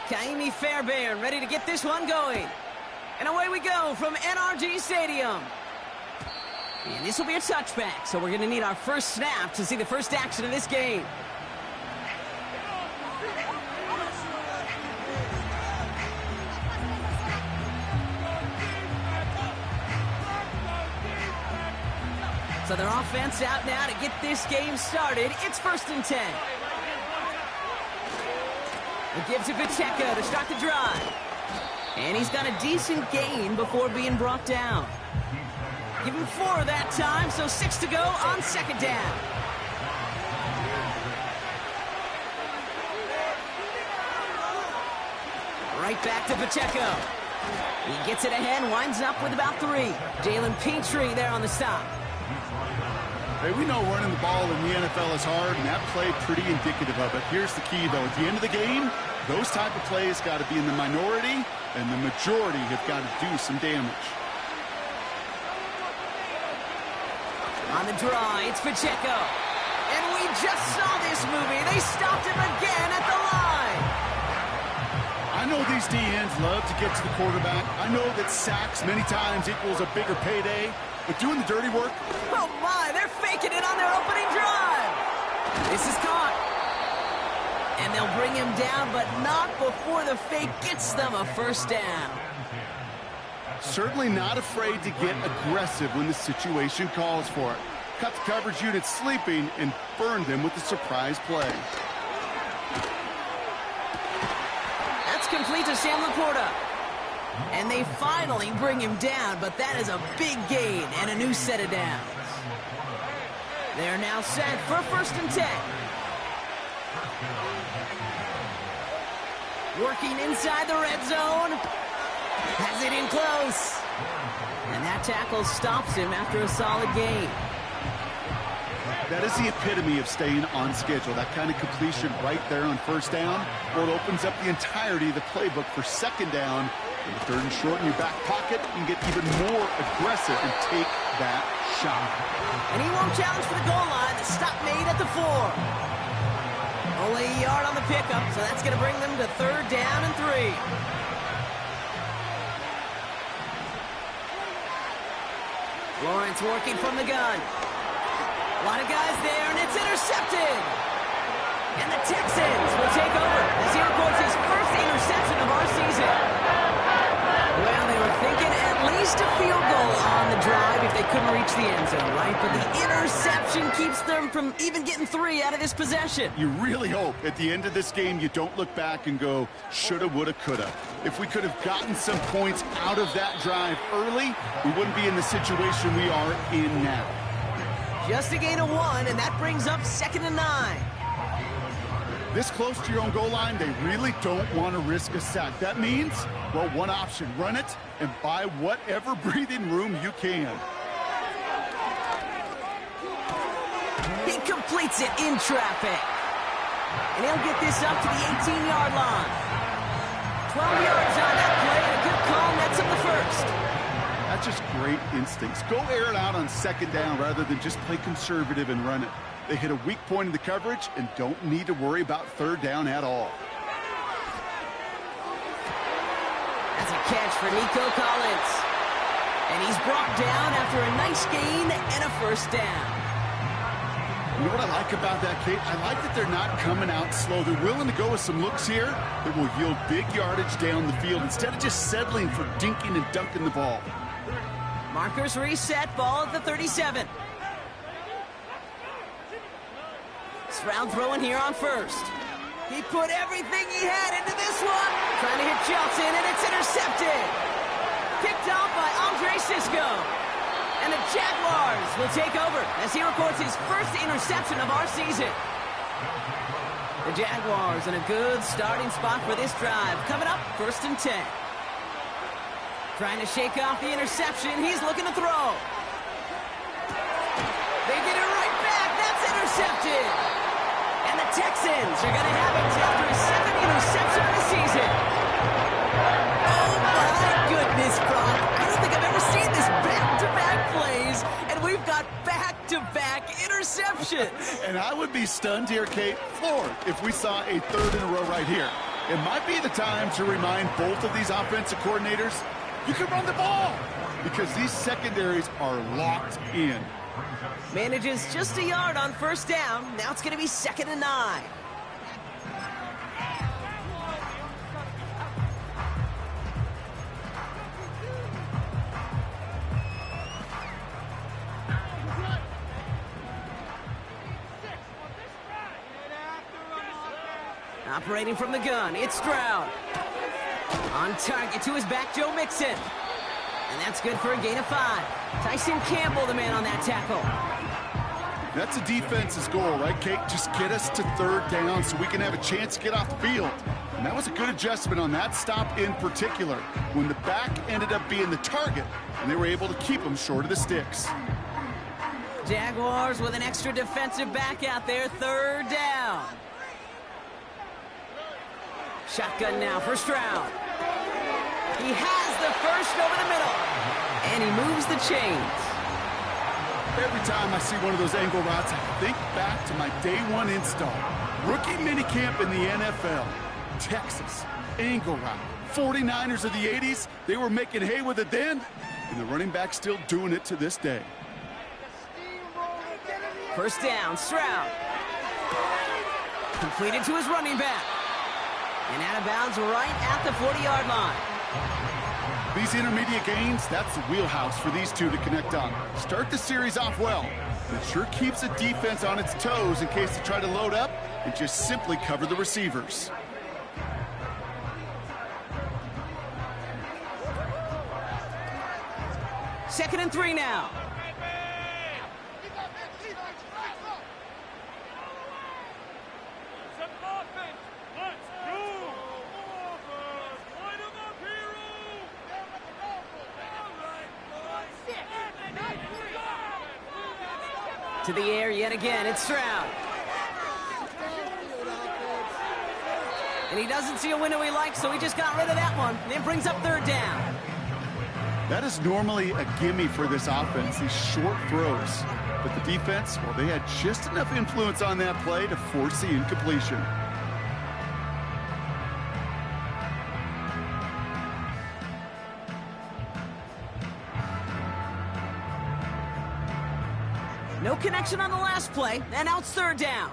Kaimi Fairbairn ready to get this one going. And away we go from NRG Stadium. And this will be a touchback, so we're going to need our first snap to see the first action of this game. So their offense out now to get this game started. It's 1st and 10. It gives to Pacheco to start the drive. And he's got a decent gain before being brought down. Give him 4 that time, so 6 to go on 2nd down. Right back to Pacheco. He gets it ahead, winds up with about 3. Jalen Petrie there on the stop. Hey, we know running the ball in the NFL is hard, and that play pretty indicative of it. Here's the key, though. At the end of the game, those type of plays got to be in the minority, and the majority have got to do some damage. On the draw, it's Pacheco. And we just saw this movie. They stopped him again at the line. I know these DNs love to get to the quarterback. I know that sacks many times equals a bigger payday. But doing the dirty work. Oh, my. They're faking it on their opening drive. This is caught. And they'll bring him down, but not before the fake gets them a first down. Certainly not afraid to get aggressive when the situation calls for it. Cut the coverage unit sleeping and burn them with a surprise play. That's complete to Sam Laporta. And they finally bring him down, but that is a big gain and a new set of downs. They're now set for 1st and 10. Working inside the red zone. Has it in close. And that tackle stops him after a solid gain. That is the epitome of staying on schedule. That kind of completion right there on 1st down. Well, it opens up the entirety of the playbook for 2nd down. In the 3rd and short in your back pocket, you can get even more aggressive and take that shot. And he won't challenge for the goal line. The stop made at the 4. Only a yard on the pickup, so that's going to bring them to 3rd down and 3. Lawrence working from the gun. A lot of guys there, and it's intercepted. And the Texans will take over as he records his first interception of our season. Well, they were thinking at least a field goal on the drive if they couldn't reach the end zone, right? But the interception keeps them from even getting 3 out of this possession. You really hope at the end of this game you don't look back and go, shoulda, woulda, coulda. If we could have gotten some points out of that drive early, we wouldn't be in the situation we are in now. Just a gain of 1, and that brings up 2nd and 9. This close to your own goal line, they really don't want to risk a sack. That means, well, one option, run it and buy whatever breathing room you can. He completes it in traffic. And he'll get this up to the 18-yard line. 12 yards on that play, and a good call nets up the 1st. That's just great instincts. Go air it out on 2nd down rather than just play conservative and run it. They hit a weak point in the coverage and don't need to worry about 3rd down at all. That's a catch for Nico Collins. And he's brought down after a nice gain and a 1st down. You know what I like about that, Kate? I like that they're not coming out slow. They're willing to go with some looks here that will yield big yardage down the field instead of just settling for dinking and dunking the ball. Markers reset, ball at the 37. Stroud throwing here on 1st. He put everything he had into this one. Trying to hit Johnson, and it's intercepted. Picked off by Andre Sisco. And the Jaguars will take over as he records his first interception of our season. The Jaguars in a good starting spot for this drive. Coming up, 1st and 10. Trying to shake off the interception. He's looking to throw. They get it right back. That's intercepted. And the Texans are going to have it after his 2nd interception of the season. Oh, my goodness, Brock. I don't think I've ever seen this back-to-back plays, and we've got back formations. And I would be stunned here, Kate, floored, if we saw a third in a row right here. It might be the time to remind both of these offensive coordinators, you can run the ball, because these secondaries are locked in. Manages just a yard on first down. Now it's going to be 2nd and 9. Operating from the gun, it's Stroud. On target to his back, Joe Mixon. And that's good for a gain of 5. Tyson Campbell, the man on that tackle. That's a defense's goal, right, Kate? Just get us to 3rd down so we can have a chance to get off the field. And that was a good adjustment on that stop in particular, when the back ended up being the target, and they were able to keep him short of the sticks. Jaguars with an extra defensive back out there, 3rd down. Shotgun now for Stroud. He has the first over the middle, and he moves the chains. Every time I see one of those angle routes, I think back to my day 1 install. Rookie minicamp in the NFL. Texas, angle route. 49ers of the 80s, they were making hay with it then, and the running back's still doing it to this day. First down, Stroud. Completed to his running back. And out of bounds right at the 40-yard line. These intermediate gains, that's the wheelhouse for these two to connect on. Start the series off well. It sure keeps the defense on its toes in case they try to load up and just simply cover the receivers. Second and 3 now. To the air yet again, it's Stroud. And he doesn't see a window he likes, so he just got rid of that one. And it brings up 3rd down. That is normally a gimme for this offense, these short throws. But the defense, well, they had just enough influence on that play to force the incompletion. No connection on the last play, and now it's 3rd down.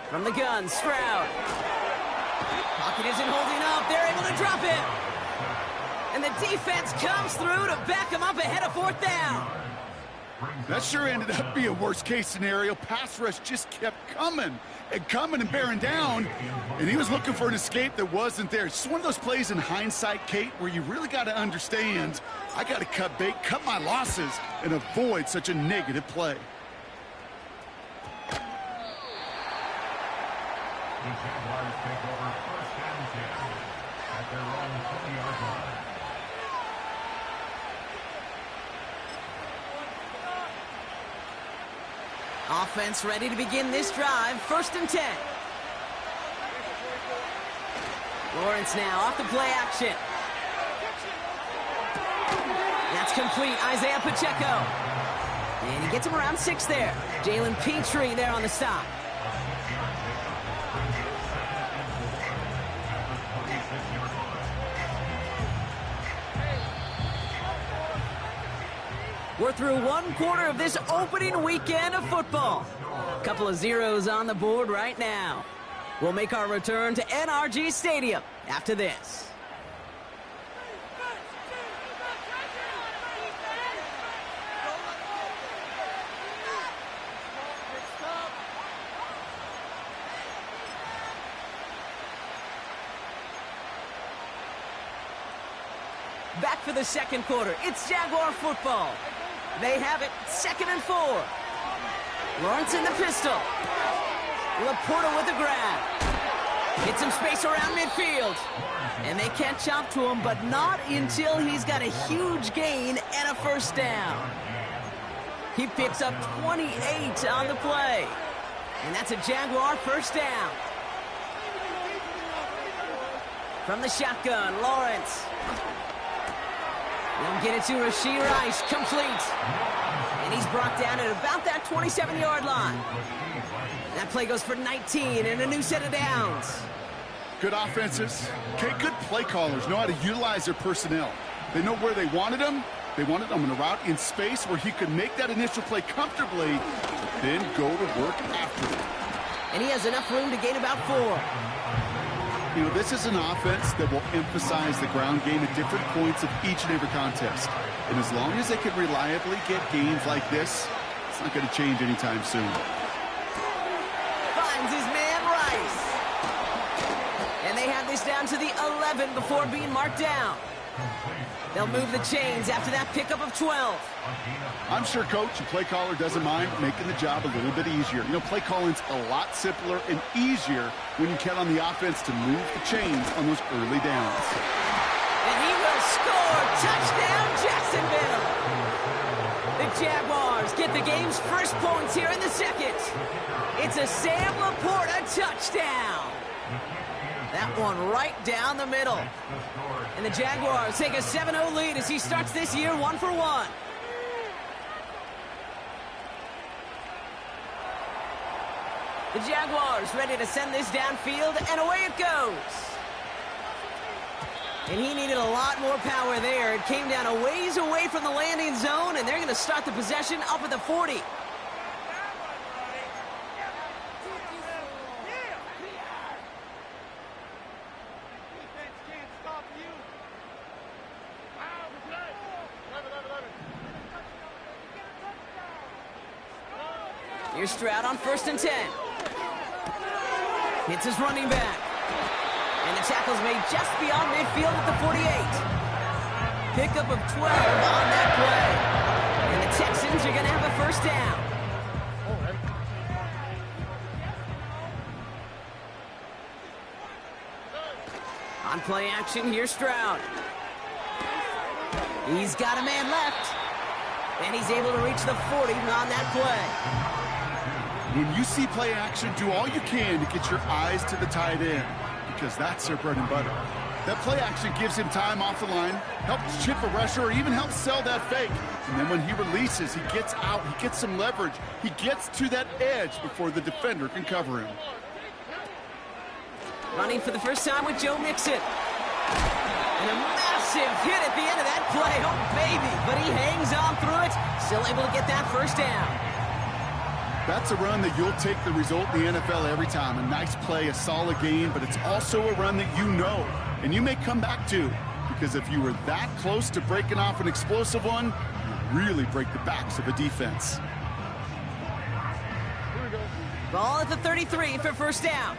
From the gun, Stroud. Pocket isn't holding up. They're able to drop it. And the defense comes through to back him up ahead of 4th down. That sure ended up being a worst-case scenario. Pass rush just kept coming and bearing down, and he was looking for an escape that wasn't there. It's just one of those plays in hindsight, Kate, where you really got to understand, I got to cut bait, cut my losses, and avoid such a negative play. The Jaguars take over 1st and 10 at their own 20-yard line. Offense ready to begin this drive. 1st and 10. Lawrence now off the play action. That's complete. Isaiah Pacheco. And he gets him around 6 there. Jalen Petrie there on the stop. We're through 1 quarter of this opening weekend of football. A couple of zeros on the board right now. We'll make our return to NRG Stadium after this. Back for the 2nd quarter. It's Jaguar football. They have it, 2nd and 4. Lawrence in the pistol. Laporta with the grab. Gets some space around midfield. And they catch up to him, but not until he's got a huge gain and a 1st down. He picks up 28 on the play. And that's a Jaguar first down. From the shotgun, Lawrence. They'll get it to Rashee Rice, complete. And he's brought down at about that 27-yard line. That play goes for 19 and a new set of downs. Good offenses. Okay, good play callers know how to utilize their personnel. They know where they wanted them. They wanted them in a route in space where he could make that initial play comfortably, but then go to work after it. And he has enough room to gain about 4. You know, this is an offense that will emphasize the ground game at different points of each and every contest. And as long as they can reliably get gains like this, it's not going to change anytime soon. Finds his man, Rice. And they have this down to the 11 before being marked down. They'll move the chains after that pickup of 12. I'm sure coach and play caller doesn't mind making the job a little bit easier. You know, play calling's a lot simpler and easier when you count on the offense to move the chains on those early downs. And he will score. Touchdown, Jacksonville. The Jaguars get the game's first points here in the second. It's a Sam Laporta touchdown. That one right down the middle. And the Jaguars take a 7-0 lead as he starts this year 1-for-1. The Jaguars ready to send this downfield, and away it goes. And he needed a lot more power there. It came down a ways away from the landing zone, and they're going to start the possession up at the 40. Here's Stroud on 1st and 10. Hits his running back. And the tackle's made just beyond midfield at the 48. Pickup of 12 on that play. And the Texans are going to have a first down. On play action, here's Stroud. He's got a man left. And he's able to reach the 40 on that play. When you see play action, do all you can to get your eyes to the tight end, because that's their bread and butter. That play action gives him time off the line, helps chip a rusher, or even helps sell that fake. And then when he releases, he gets out, he gets some leverage. He gets to that edge before the defender can cover him. Running for the first time with Joe Mixon. And a massive hit at the end of that play. Oh, baby. But he hangs on through it. Still able to get that first down. That's a run that you'll take the result in the NFL every time. A nice play, a solid game, but it's also a run that you know and you may come back to, because if you were that close to breaking off an explosive one, you really break the backs of a defense. Ball at the 33 for first down.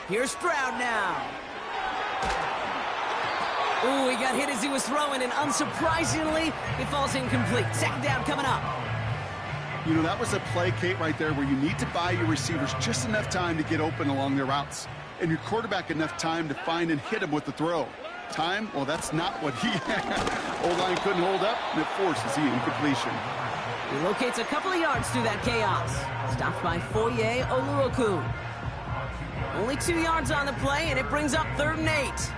Here's Stroud now. Ooh, he got hit as he was throwing, and unsurprisingly, it falls incomplete. Second down coming up. You know, that was a play, Kate, right there where you need to buy your receivers just enough time to get open along their routes, and your quarterback enough time to find and hit him with the throw. Time? Well, that's not what he had. O-line couldn't hold up, and it forces the incompletion. He locates a couple of yards through that chaos. Stopped by Foye Oluokun. Only 2 yards on the play, and it brings up 3rd and 8.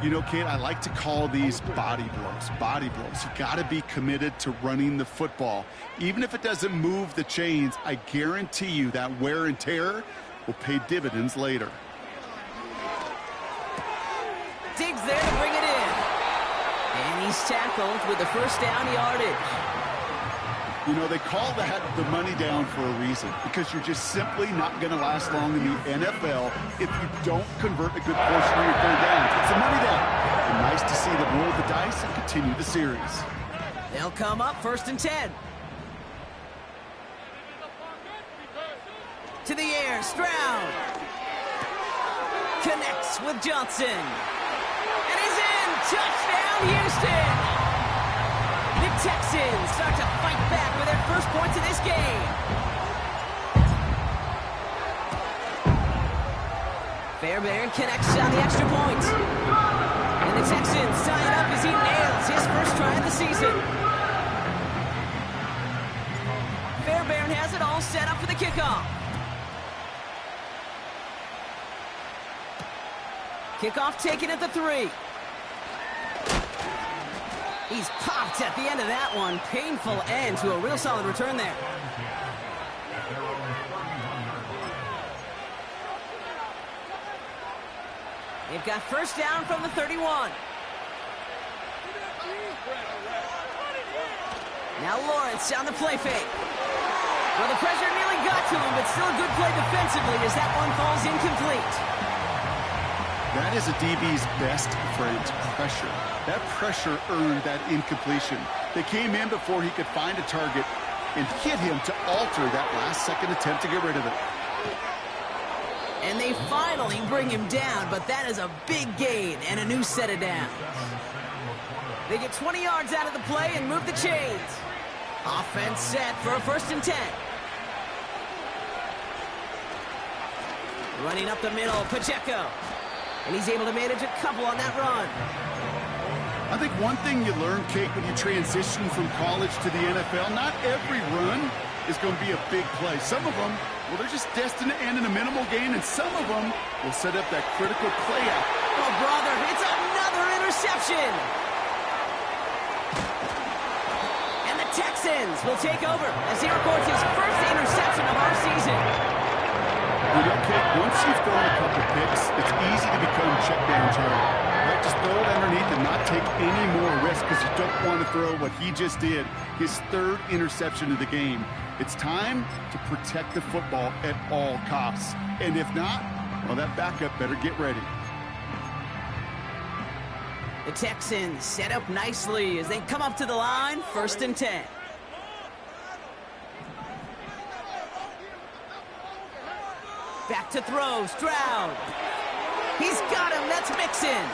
You know, Kate, I like to call these body blows. Body blows. You got to be committed to running the football. Even if it doesn't move the chains, I guarantee you that wear and tear will pay dividends later. Diggs there to bring it in. And he's tackled with the first down yardage. You know, they call that the money down for a reason, because you're just simply not going to last long in the NFL if you don't convert a good portion of your 3rd downs. It's a money down. And nice to see them roll the dice and continue the series. They'll come up 1st and 10. To the air, Stroud. Connects with Johnson. And he's in. Touchdown, Houston. The Texans start to fight back with their first points of this game. Fairbairn connects on the extra point. And the Texans tie it up as he nails his first try of the season. has it all set up for the kickoff. Kickoff taken at the 3. He's popped at the end of that one. Painful end to a real solid return there. They've got first down from the 31. Now Lawrence on the play fake. Well, the pressure nearly got to him, but still a good play defensively as that one falls incomplete. That is a DB's best friend, pressure. That pressure earned that incompletion. They came in before he could find a target and hit him to alter that last-second attempt to get rid of it. And they finally bring him down, but that is a big gain and a new set of downs. They get 20 yards out of the play and move the chains. Offense set for a 1st and 10. Running up the middle, Pacheco. And he's able to manage a couple on that run. I think one thing you learn, Kate, when you transition from college to the NFL, not every run is going to be a big play. Some of them, well, they're just destined to end in a minimal gain, and some of them will set up that critical play out. Oh, brother, it's another interception. And the Texans will take over as he records his first interception of our season. You know, Kate, once you've thrown a couple picks, it's easy to become check down Joe. Right? Just throw it underneath and not take any more risk because you don't want to throw what he just did, his 3rd interception of the game. It's time to protect the football at all costs. And if not, well, that backup better get ready. The Texans set up nicely as they come up to the line, 1st and 10. Back to throw, Stroud. He's got him, that's Mixon.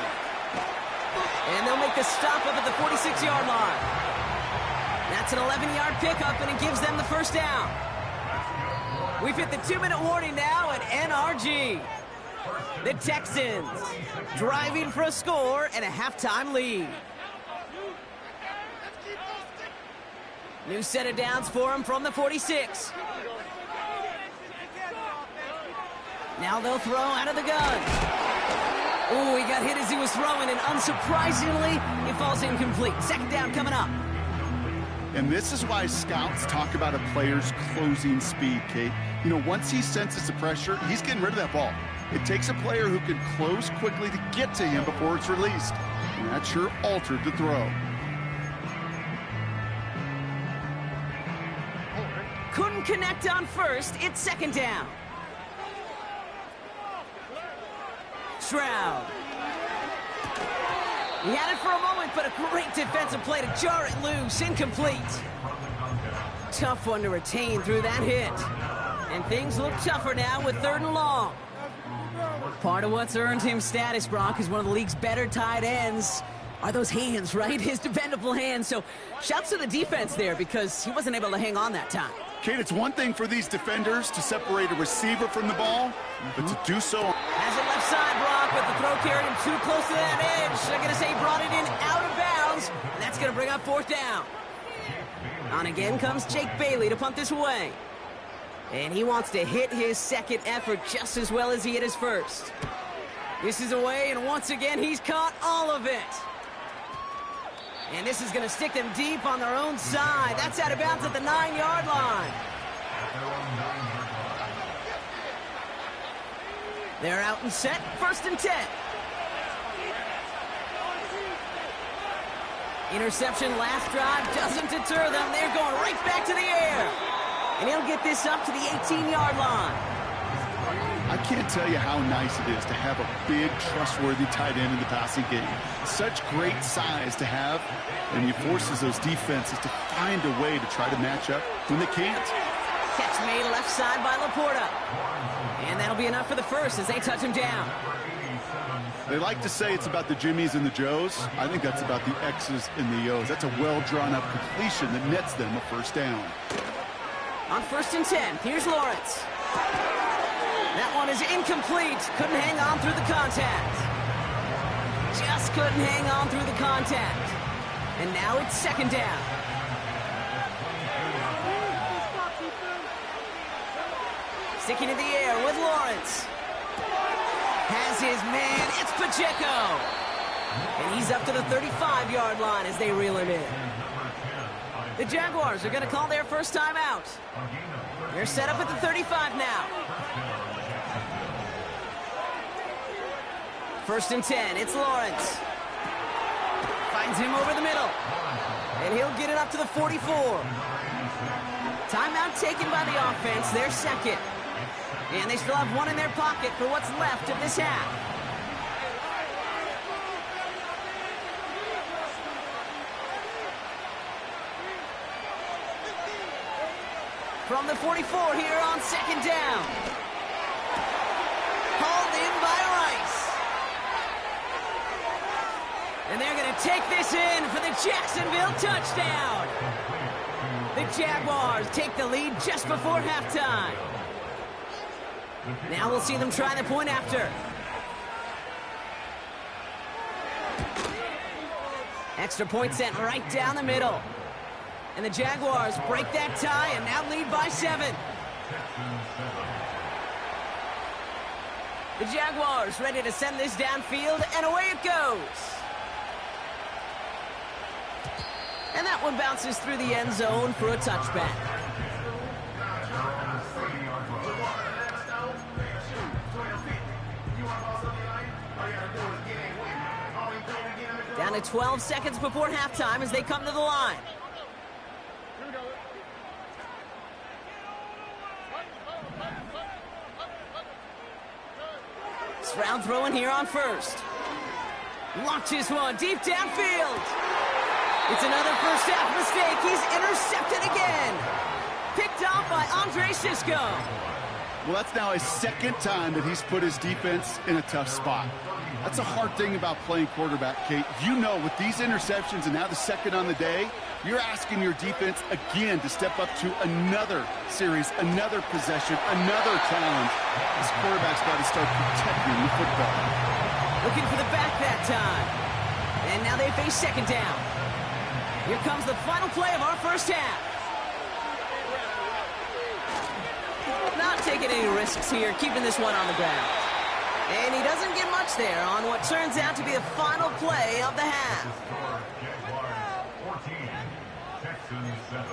And they'll make the stop up at the 46-yard line. That's an 11-yard pickup, and it gives them the 1st down. We've hit the 2-minute warning now at NRG. The Texans driving for a score and a halftime lead. New set of downs for him from the 46. Now they'll throw out of the gun. Ooh, he got hit as he was throwing, and unsurprisingly, it falls incomplete. 2nd down coming up. And this is why scouts talk about a player's closing speed, Kate. You know, once he senses the pressure, he's getting rid of that ball. It takes a player who can close quickly to get to him before it's released. And that sure altered the throw. Couldn't connect on 1st. It's 2nd down. Stroud. He had it for a moment, but a great defensive play to jar it loose. Incomplete. Tough one to retain through that hit. And things look tougher now with 3rd and long. Part of what's earned him status, Brock, is one of the league's better tight ends. Are those hands, right? His dependable hands. So shouts to the defense there because he wasn't able to hang on that time. Kate, it's one thing for these defenders to separate a receiver from the ball, but to do so... Has it left side, Brock, but the throw carried him too close to that edge. They're going to say he brought it in out of bounds, and that's going to bring up 4th down. On again comes Jake Bailey to punt this away. And he wants to hit his 2nd effort just as well as he hit his 1st. This is away, and once again, he's caught all of it. And this is going to stick them deep on their own side. That's out of bounds at the 9-yard line. They're out and set, 1st and 10. Interception last drive doesn't deter them. They're going right back to the air. And he'll get this up to the 18-yard line. I can't tell you how nice it is to have a big, trustworthy tight end in the passing game. Such great size to have, and he forces those defenses to find a way to try to match up when they can't. Catch made left side by Laporta. And that'll be enough for the 1st as they touch him down. They like to say it's about the Jimmies and the Joes. I think that's about the X's and the O's. That's a well-drawn-up completion that nets them a 1st down. On 1st and 10, here's Lawrence. That one is incomplete. Couldn't hang on through the contact. Just couldn't hang on through the contact. And now it's 2nd down. Sticking in the air with Lawrence. Has his man, it's Pacheco. And he's up to the 35-yard line as they reel him in. The Jaguars are going to call their first time out. They're set up at the 35 now. 1st and 10, it's Lawrence. Finds him over the middle. And he'll get it up to the 44. Timeout taken by the offense, their second. And they still have one in their pocket for what's left of this half. From the 44 here on 2nd down. Hauled in by Rice. And they're going to take this in for the Jacksonville touchdown. The Jaguars take the lead just before halftime. Now we'll see them try the point after. Extra point sent right down the middle. And the Jaguars break that tie and now lead by 7. The Jaguars ready to send this downfield, and away it goes. And that one bounces through the end zone for a touchback. Down to 12 seconds before halftime as they come to the line. Stroud throwing here on 1st. Launches one deep downfield. It's another first half mistake. He's intercepted again. Picked off by Andre Sisco. Well, that's now his 2nd time that he's put his defense in a tough spot. That's a hard thing about playing quarterback, Kate. You know, with these interceptions and now the 2nd on the day, you're asking your defense again to step up to another series, another possession, another challenge. This quarterback's got to start protecting the football. Looking for the back that time. And now they face 2nd down. Here comes the final play of our first half. Not taking any risks here, keeping this one on the ground. And he doesn't get much there on what turns out to be the final play of the half. Jaguars 14, Texans 7.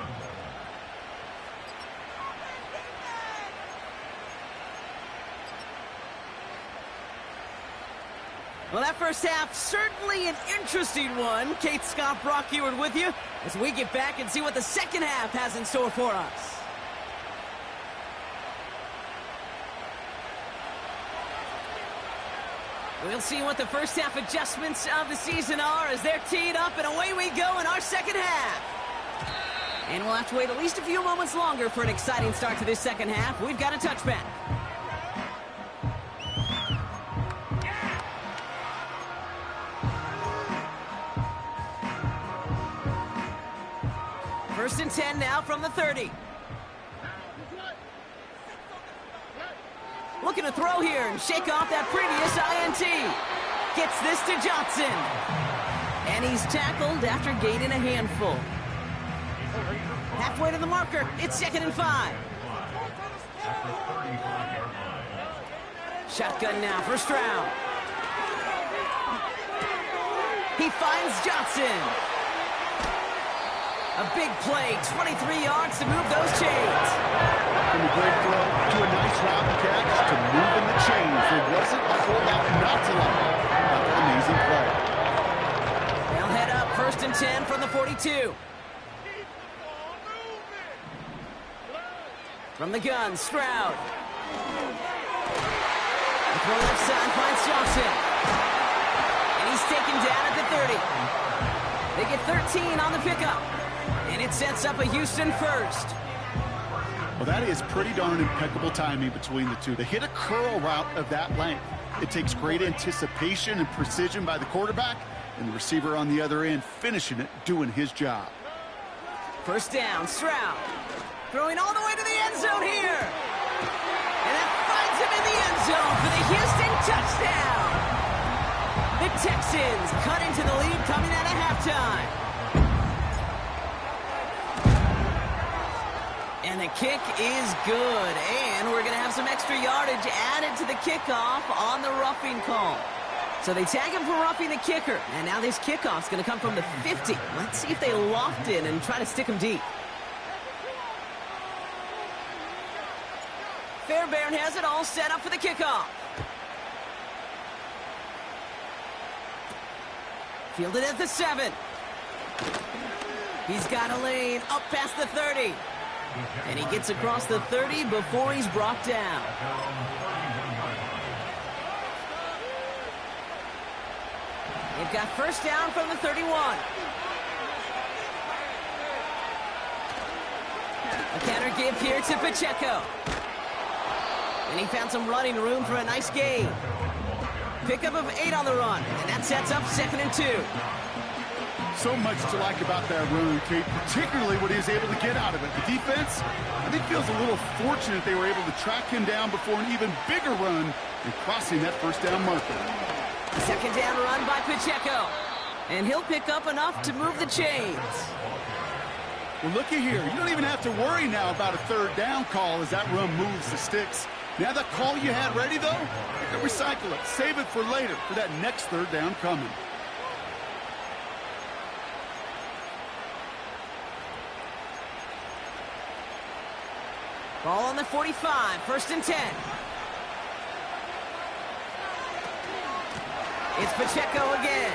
Well, that first half, certainly an interesting one. Kate, Scott, Brock Ewart with you as we get back and see what the second half has in store for us. We'll see what the first half adjustments of the season are as they're teed up, and away we go in our second half. And we'll have to wait at least a few moments longer for an exciting start to this second half. We've got a touchback. First and 10 now from the 30. Looking to throw here and shake off that previous INT. Gets this to Johnson. And he's tackled after gaining a handful. Halfway to the marker. It's 2nd and 5. Shotgun now for Stroud. He finds Johnson. A big play, 23 yards to move those chains. From a great throw to a nice round catch to moving the chains. There wasn't a whole lot not to like about that amazing play. They'll head up 1st and 10 from the 42. From the gun, Stroud. The throw left side finds Johnson. And he's taken down at the 30. They get 13 on the pickup. And it sets up a Houston first. Well, that is pretty darn impeccable timing between the two. To hit a curl route of that length, it takes great anticipation and precision by the quarterback, and the receiver on the other end finishing it, doing his job. First down, Stroud. Throwing all the way to the end zone here. And that finds him in the end zone for the Houston touchdown. The Texans cut into the lead coming out of halftime. And the kick is good. And we're going to have some extra yardage added to the kickoff on the roughing call. So they tag him for roughing the kicker. And now this kickoff's going to come from the 50. Let's see if they loft in and try to stick him deep. Fairbairn has it all set up for the kickoff. Fielded at the 7. He's got a lane up past the 30. And he gets across the 30 before he's brought down. They've got first down from the 31. A counter give here to Pacheco. And he found some running room for a nice gain. Pickup of 8 on the run, and that sets up 2nd and 2. So much to like about that run, Kate, particularly what he was able to get out of it. The defense, I think, feels a little fortunate they were able to track him down before an even bigger run and crossing that first down marker. 2nd down run by Pacheco. And he'll pick up enough to move the chains. Well, looky here. You don't even have to worry now about a 3rd down call as that run moves the sticks. Now that call you had ready, though, you can recycle it. Save it for later for that next 3rd down coming. Ball on the 45, 1st and 10. It's Pacheco again.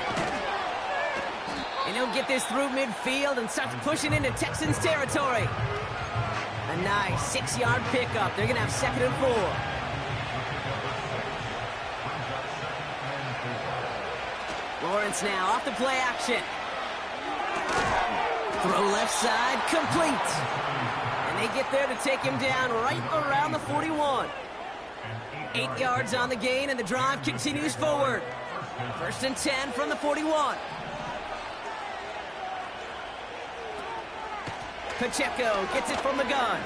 And he'll get this through midfield and starts pushing into Texans territory. A nice 6-yard pickup. They're going to have 2nd and 4. Lawrence now off the play action. Throw left side, complete. And they get there to take him down right around the 41. 8 yards on the gain, and the drive continues forward. 1st and 10 from the 41. Pacheco gets it from the gun.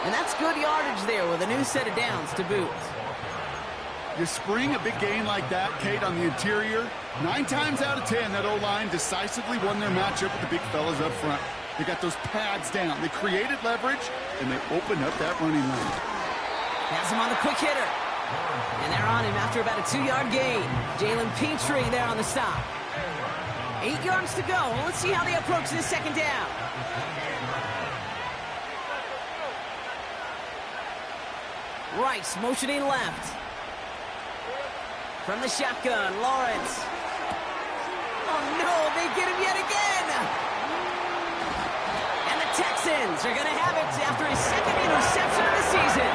And that's good yardage there with a new set of downs to boot. You spring a big gain like that, Kate, on the interior, 9 times out of 10, that O-line decisively won their matchup with the big fellas up front. They got those pads down. They created leverage, and they opened up that running lane. Has him on the quick hitter. And they're on him after about a 2-yard gain. Jalen Petrie there on the stop. 8 yards to go. Let's see how they approach this 2nd down. Rice motioning left. From the shotgun, Lawrence. Oh no, they get him yet again. And the Texans are going to have it after his 2nd interception of the season.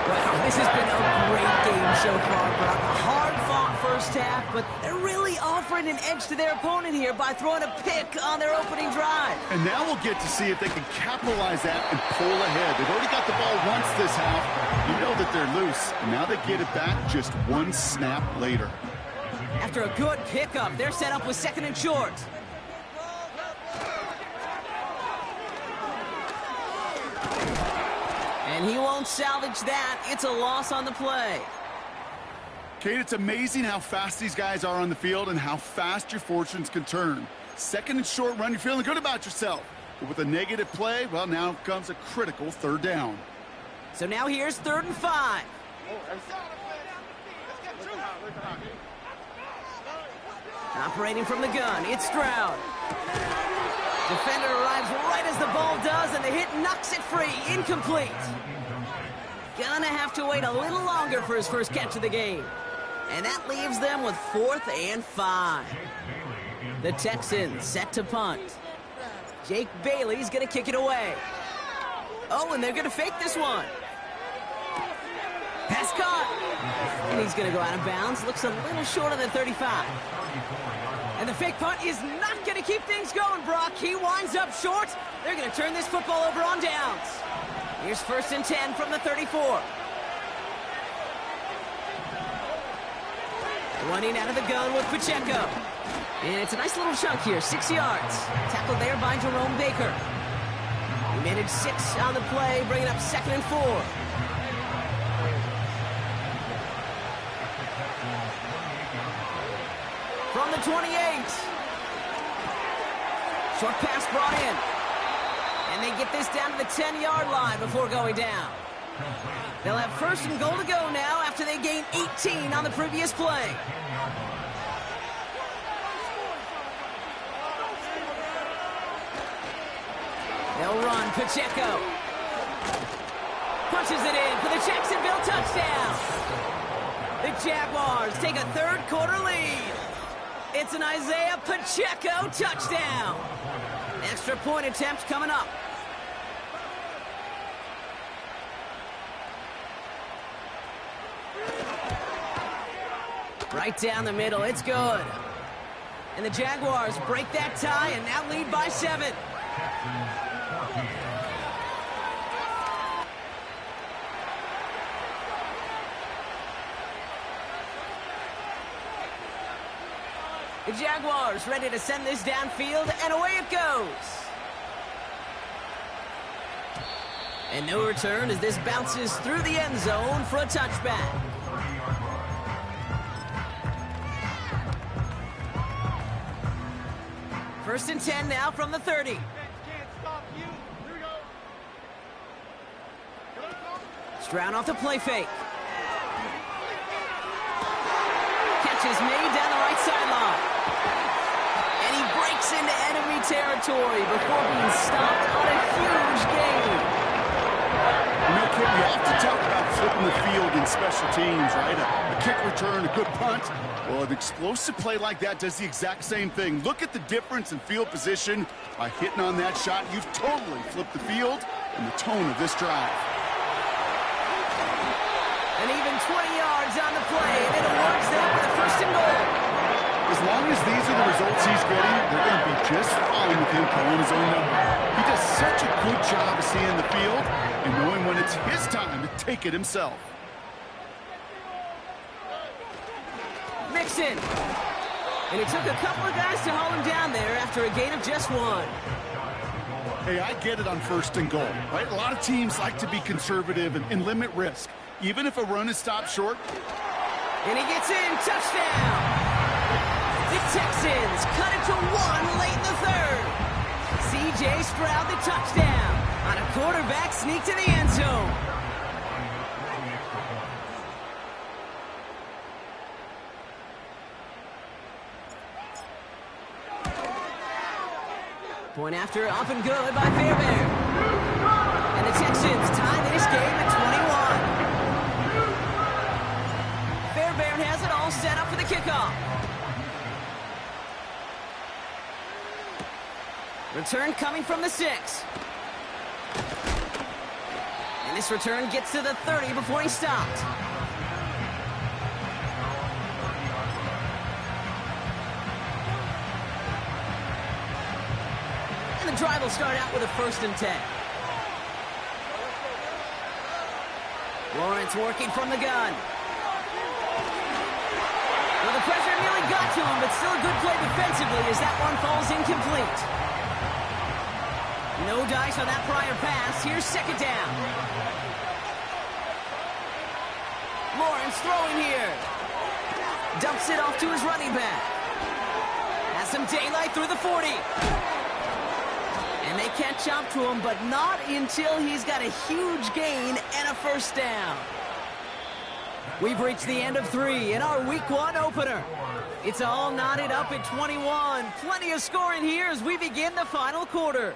Well, this has been a great game so far, Brock. A hard-fought first half, but they're really offering an edge to their opponent here by throwing a pick on their opening drive. And now we'll get to see if they can capitalize that and pull ahead. They've already got the ball once this half. You know that they're loose. And now they get it back just 1 snap later. After a good pickup, they're set up with 2nd and short. And he won't salvage that. It's a loss on the play. Kate, it's amazing how fast these guys are on the field and how fast your fortunes can turn. 2nd and short run, you're feeling good about yourself. But with a negative play, well, now comes a critical 3rd down. So now here's 3rd and 5. Operating from the gun, it's Stroud. Defender arrives right as the ball does, and the hit knocks it free. Incomplete. Gonna have to wait a little longer for his first catch of the game. And that leaves them with 4th and 5. The Texans set to punt. Jake Bailey's gonna kick it away. Oh, and they're gonna fake this one. Pass caught. And he's gonna go out of bounds. Looks a little short on the 35. And the fake punt is not going to keep things going, Brock. He winds up short. They're going to turn this football over on downs. Here's 1st and 10 from the 34. Running out of the gun with Pacheco. And it's a nice little chunk here, 6 yards. Tackled there by Jerome Baker. He managed 6 on the play, bringing up 2nd and 4. From the 28. Short pass brought in. And they get this down to the 10-yard line before going down. They'll have first and goal to go now after they gain 18 on the previous play. They'll run Pacheco. Punches it in for the Jacksonville touchdown. The Jaguars take a third-quarter lead. It's an Isaiah Pacheco touchdown. Extra point attempt coming up. Right down the middle, it's good. And the Jaguars break that tie and now lead by 7. The Jaguars ready to send this downfield, and away it goes. And no return as this bounces through the end zone for a touchback. First and 10 now from the 30. Stroud off the play fake. Catch is made down the right sideline. And he breaks into enemy territory before being stopped on a huge gain. You know, Kid, we have to talk about flipping the field in special teams, right? A kick return, a good punt. Well, an explosive play like that does the exact same thing. Look at the difference in field position. By hitting on that shot, you've totally flipped the field and the tone of this drive. And even 20 yards on the play, and it awards them with a first and goal. As long as these are the results he's getting, they're going to be just fine with him calling his own number. He does such a good job of seeing the field and knowing when it's his time to take it himself. Mixon. And it took a couple of guys to haul him down there after a gain of just 1. Hey, I get it on first and goal, right? A lot of teams like to be conservative and limit risk, even if a run is stopped short. And he gets in, touchdown. The Texans cut it to 1 late in the third. C.J. Stroud the touchdown on a quarterback sneak to the end zone. Point after, up and good by Fairbairn. And the Texans tie this game at 21. Fairbairn has it all set up for the kickoff. Return coming from the 6. And this return gets to the 30 before he's stopped. And the drive will start out with a first and 10. Lawrence working from the gun. Well, the pressure nearly got to him, but still a good play defensively as that one falls incomplete. No dice on that prior pass. Here's second down. Lawrence throwing here. Dumps it off to his running back. Has some daylight through the 40. And they catch up to him, but not until he's got a huge gain and a first down. We've reached the end of 3 in our Week 1 opener. It's all knotted up at 21. Plenty of scoring here as we begin the final quarter.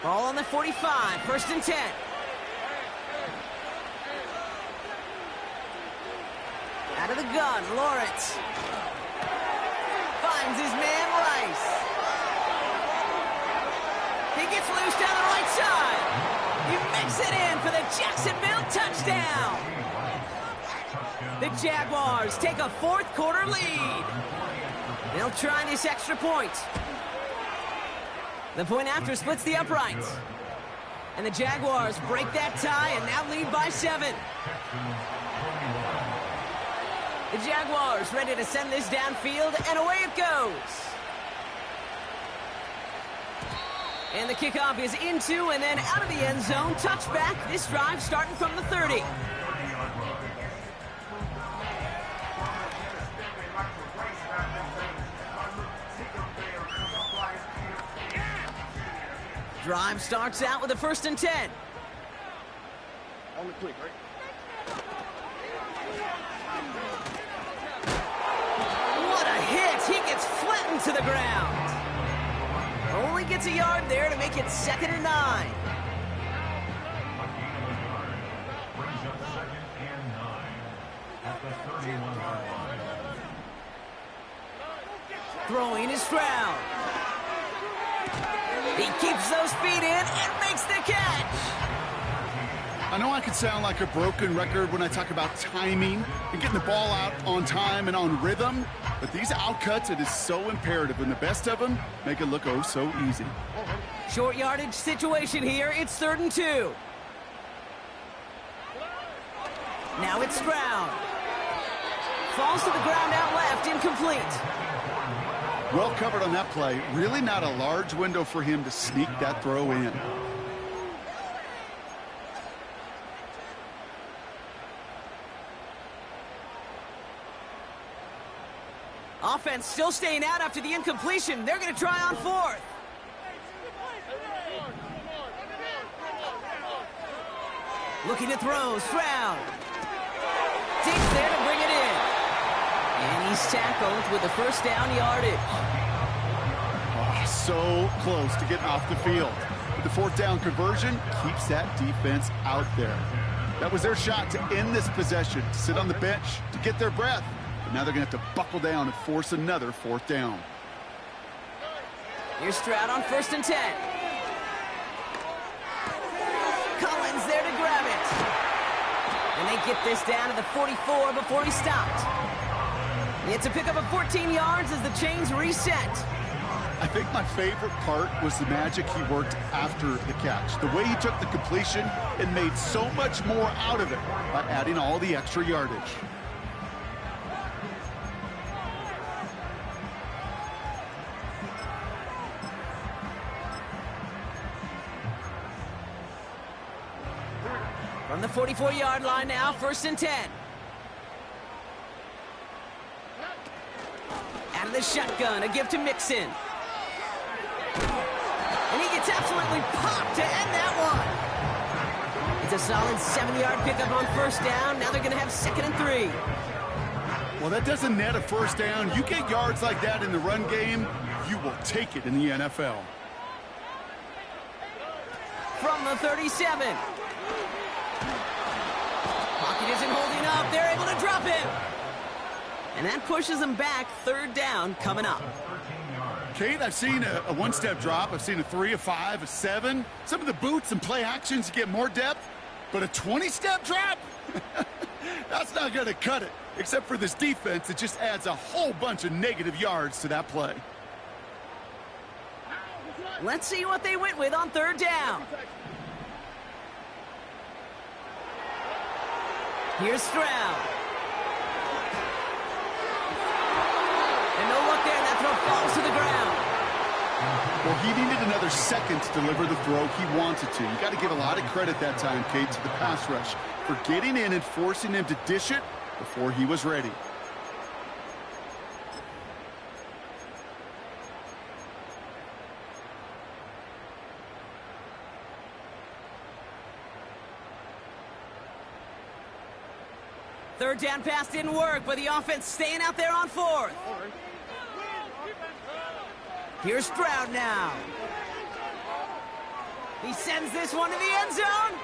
Ball on the 45, first and 10. Out of the gun, Lawrence. Finds his man, Rice. He gets loose down the right side. He makes it in for the Jacksonville touchdown. The Jaguars take a fourth-quarter lead. They'll try this extra point. The point after splits the uprights. And the Jaguars break that tie and now lead by 7. The Jaguars ready to send this downfield, and away it goes. And the kickoff is into and then out of the end zone. Touchback. This drive starting from the 30. Drive starts out with a 1st and 10. On the click, right? What a hit! He gets flattened to the ground. Only gets a yard there to make it 2nd and 9. A gain of a yard. Brings up 2nd and 9 at the 31-yard line. Throwing is Stroud. He keeps those feet in and makes the catch. I know I can sound like a broken record when I talk about timing and getting the ball out on time and on rhythm, but these outcuts, it is so imperative, and the best of them make it look oh so easy. Short yardage situation here. It's 3rd and 2. Now it's Stroud. Falls to the ground out left, incomplete. Well covered on that play. Really not a large window for him to sneak that throw in. Offense still staying out after the incompletion. They're going to try on 4th. Looking to throw, Stroud. Digs there to bring it in. And he's tackled with the 1st down yardage. Oh, so close to getting off the field. But the 4th down conversion keeps that defense out there. That was their shot to end this possession, to sit on the bench, to get their breath. But now they're going to have to buckle down and force another 4th down. Here's Stroud on 1st and 10. Collins there to grab it. And they get this down to the 44 before he stopped. It's a pickup of 14 yards as the chains reset. I think my favorite part was the magic he worked after the catch. The way he took the completion and made so much more out of it by adding all the extra yardage. From the 44-yard line now, 1st and 10. Out of the shotgun, a give to Mixon. And he gets absolutely popped to end that one. It's a solid 7-yard pickup on 1st down. Now they're going to have 2nd and 3. Well, that doesn't net a 1st down. You get yards like that in the run game, you will take it in the NFL. From the 37. Pocket isn't holding up. They're able to drop him. And that pushes them back. 3rd down coming up. Kate, I've seen a 1-step drop. I've seen a 3, a 5, a 7. Some of the boots and play actions to get more depth. But a 20-step drop? That's not going to cut it. Except for this defense, it just adds a whole bunch of negative yards to that play. Let's see what they went with on 3rd down. Here's Stroud. And no luck there, and that throw falls to the ground. Well, he needed another second to deliver the throw he wanted to. You got to give a lot of credit that time, Kate, to the pass rush for getting in and forcing him to dish it before he was ready. Third down pass didn't work, but the offense staying out there on 4th. Here's Stroud now. He sends this one to the end zone.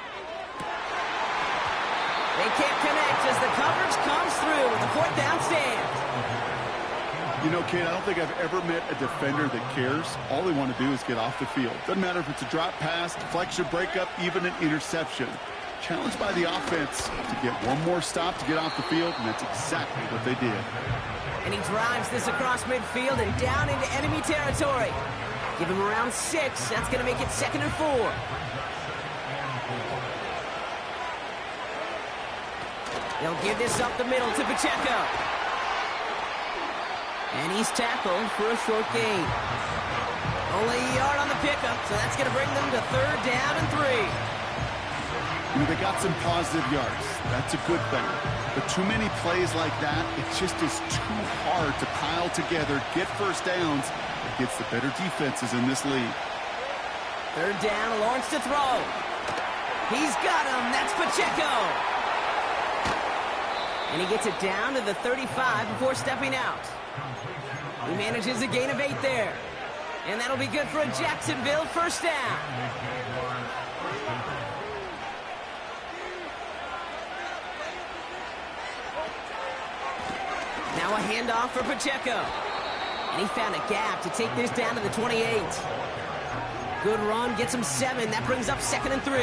They can't connect as the coverage comes through with the 4th down stand. You know, Kate, I don't think I've ever met a defender that cares. All they want to do is get off the field. Doesn't matter if it's a drop pass, deflection, breakup, even an interception. Challenged by the offense to get one more stop to get off the field, and that's exactly what they did. And he drives this across midfield and down into enemy territory. Give him around 6. That's going to make it 2nd and 4. They'll give this up the middle to Pacheco. And he's tackled for a short gain. Only a yard on the pickup, so that's going to bring them to 3rd down and 3. You know, they got some positive yards. That's a good thing. But too many plays like that, it just is too hard to pile together, get 1st downs against the better defenses in this league. Third down, Lawrence to throw. He's got him. That's Pacheco. And he gets it down to the 35 before stepping out. He manages a gain of 8 there. And that'll be good for a Jacksonville first down. Now a handoff for Pacheco. And he found a gap to take this down to the 28. Good run, gets him 7. That brings up 2nd and 3.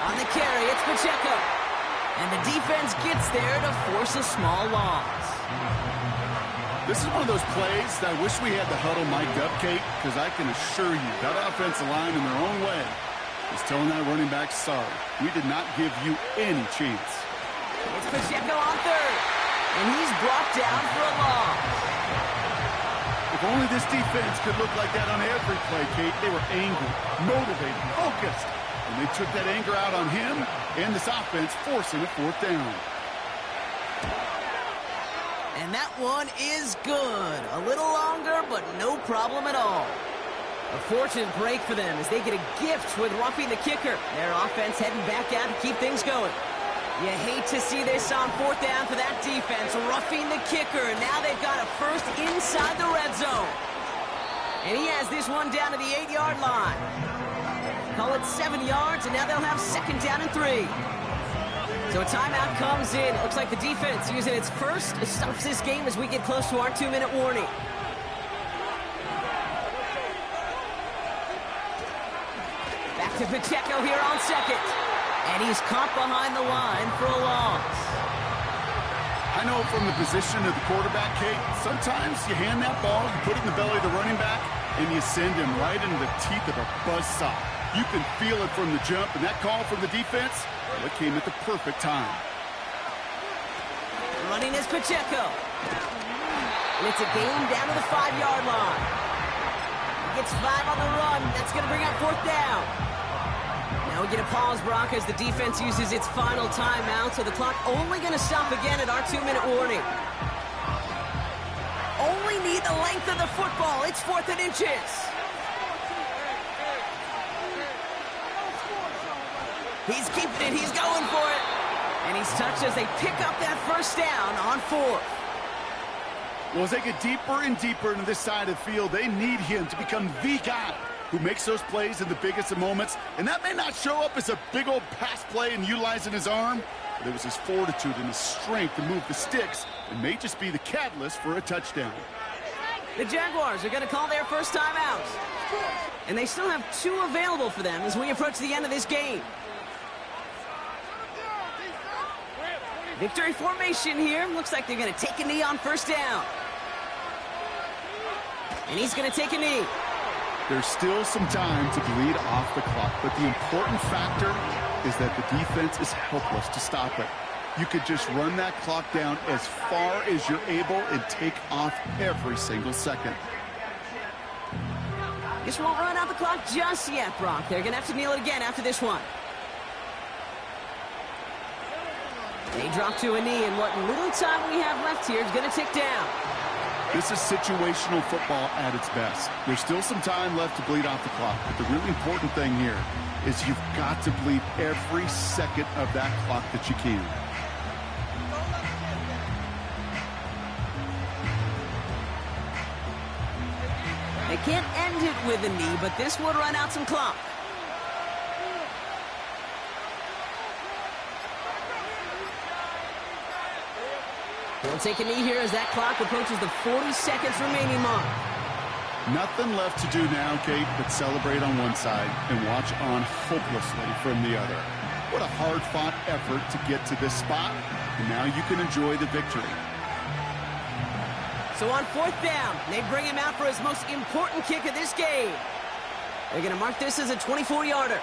On the carry, it's Pacheco. And the defense gets there to force a small loss. This is one of those plays that I wish we had the huddle mic'd up, Kate, because I can assure you that offensive line in their own way is telling that running back, sorry, we did not give you any chance. It's Pacheco on 3rd, and he's brought down for a loss. If only this defense could look like that on every play, Kate. They were angry, motivated, focused, and they took that anger out on him and this offense, forcing a 4th down. And that one is good. A little longer, but no problem at all. A fortunate break for them as they get a gift with roughing the kicker. Their offense heading back out to keep things going. You hate to see this on 4th down for that defense, roughing the kicker. Now they've got a first inside the red zone. And he has this one down to the 8-yard line. Call it 7 yards, and now they'll have 2nd down and 3. So a timeout comes in. Looks like the defense using its first. It stops this game as we get close to our 2-minute warning. Back to Pacheco here on 2nd. And he's caught behind the line for a loss. I know from the position of the quarterback, Kate, sometimes you hand that ball, you put it in the belly of the running back, and you send him right into the teeth of a buzzsaw. You can feel it from the jump, and that call from the defense, well, it came at the perfect time. Running is Pacheco. And it's a gain down to the 5-yard line. He gets 5 on the run. That's going to bring up 4th down. Now we get a pause, Brock, as the defense uses its final timeout, so the clock only going to stop again at our 2-minute warning. Only need the length of the football. It's 4th and inches. He's keeping it. He's going for it. And he's touched as they pick up that first down on 4th. Well, as they get deeper and deeper into this side of the field, they need him to become the guy who makes those plays in the biggest of moments. And that may not show up as a big old pass play and utilizing his arm, but it was his fortitude and his strength to move the sticks and may just be the catalyst for a touchdown. The Jaguars are going to call their first timeout. And they still have 2 available for them as we approach the end of this game. Victory formation here. Looks like they're going to take a knee on first down. And he's going to take a knee. There's still some time to bleed off the clock, but the important factor is that the defense is helpless to stop it. You could just run that clock down as far as you're able and take off every single second. This won't run out the clock just yet, Brock. They're going to have to kneel it again after this one. They drop to a knee, and what little time we have left here is going to tick down. This is situational football at its best. There's still some time left to bleed off the clock, but the really important thing here is you've got to bleed every second of that clock that you can. They can't end it with a knee, but this would run out some clock. He'll take a knee here as that clock approaches the 40 seconds remaining mark. Nothing left to do now, Kate, but celebrate on one side and watch on hopelessly from the other. What a hard-fought effort to get to this spot, and now you can enjoy the victory. So on 4th down, they bring him out for his most important kick of this game. They're going to mark this as a 24-yarder.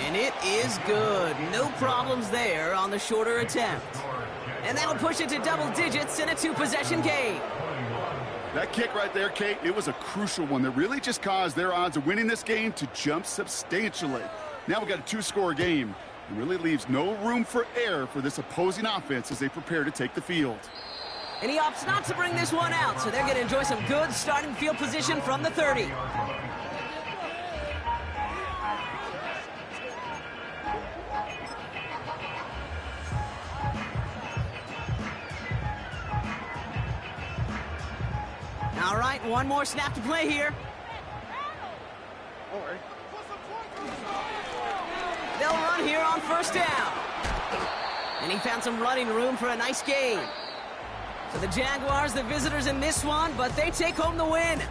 And it is good. No problems there on the shorter attempt. And that'll push it to double digits in a 2-possession game. That kick right there, Kate, it was a crucial one that really just caused their odds of winning this game to jump substantially. Now we've got a two-score game. It really leaves no room for error for this opposing offense as they prepare to take the field. And he opts not to bring this one out, so they're going to enjoy some good starting field position from the 30. All right, one more snap to play here. All right. They'll run here on first down. And he found some running room for a nice gain. So the Jaguars, the visitors in this one, but they take home the win.